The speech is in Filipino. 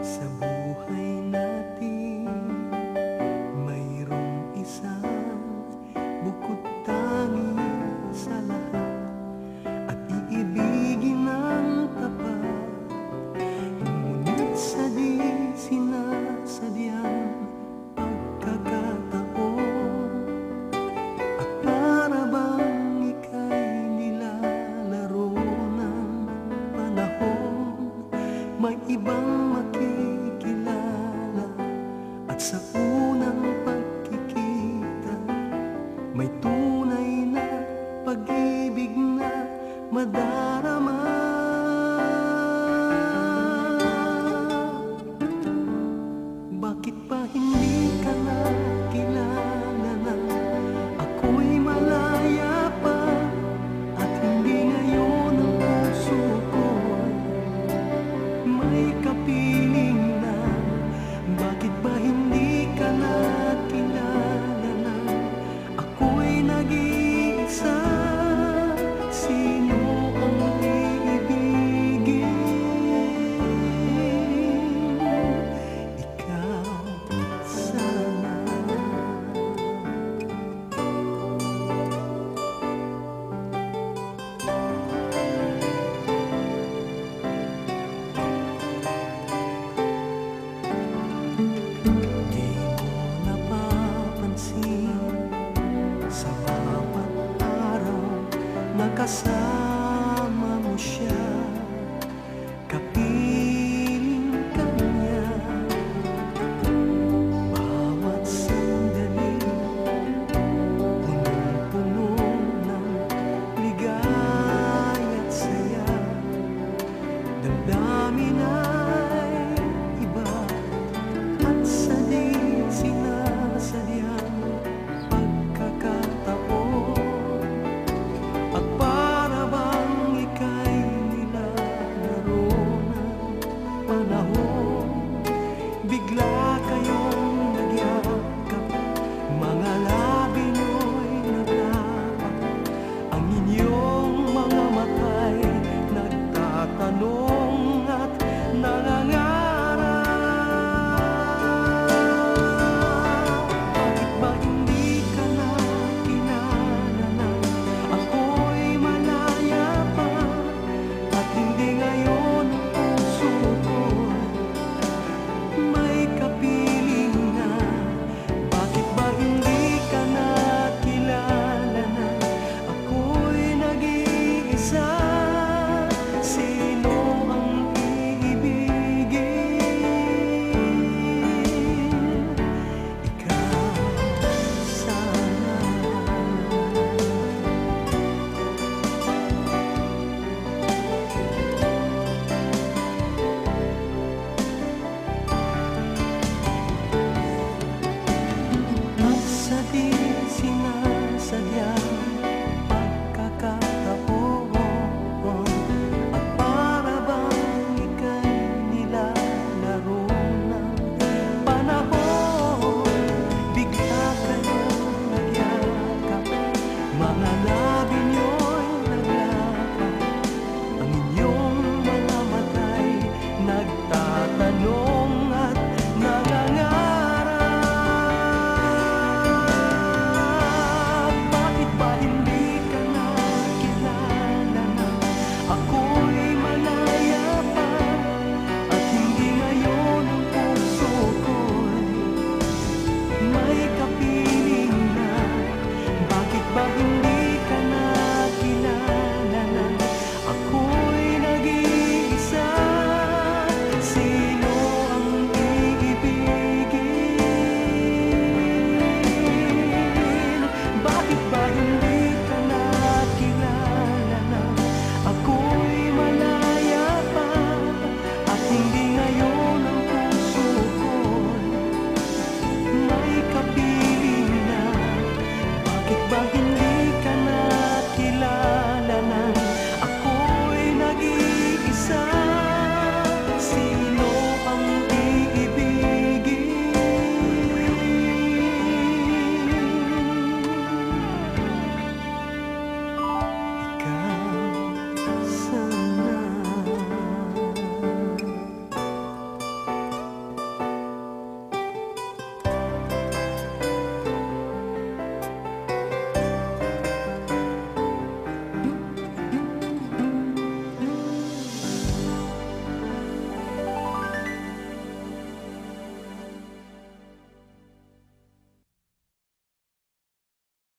Sa buhay natin mayroong isang bukod tangi sa lahat, at iibigin ng tapat. Ngunit sa di sinasadyang pagkakataon, at para bang ika'y nilalaro ng panahon, may ibang makikilala, at sa unang pagkikita may tunay na pag-ibig na madarama. Bakit ba hindi ka nakilala na ako'y malaya pa, at hindi ngayon ang puso ko'y may kapiling na? Bakit ba hindi ka nakilala na ako'y nag-iisa? Sino ang iibigin? Ikaw sana. Di mo napapansin sa bawat araw na kasama mo siya, kapiling ka niya. Bawat sandali punong-puno ng ligaya't saya, damdamin ay iba, at sa di sinasadyang pagkakataon, at para bang ika'y nilalaro ng panahon, bigla kayong nagyakap, mga labi nyo'y naglapat, ang inyong mga mata'y nagtatanong at nangangarap. Bakit ba hindi ka nakilala na ako'y malaya pa, at hindi ngayon ang puso ko'y may kapiling na? Bakit ba hindi ka nakilala na ako'y nag-iisa? Sino ang iibigin? Ikaw sana. At sa di sinasadyang pagkakataon, at para bang ika'y nilalaro ng panahon, bigla kayong nagyakap, mga labi nyo'y naglapat, ang inyong mga mata'y nagtatanong at nangangarap. Bakit ba hindi ka nakilala na ako'y malaya pa, at hindi ngayon ang puso ko'y may kapiling na? Bakit ba hindi ka nakilala na ako'y nag-iisa? Sino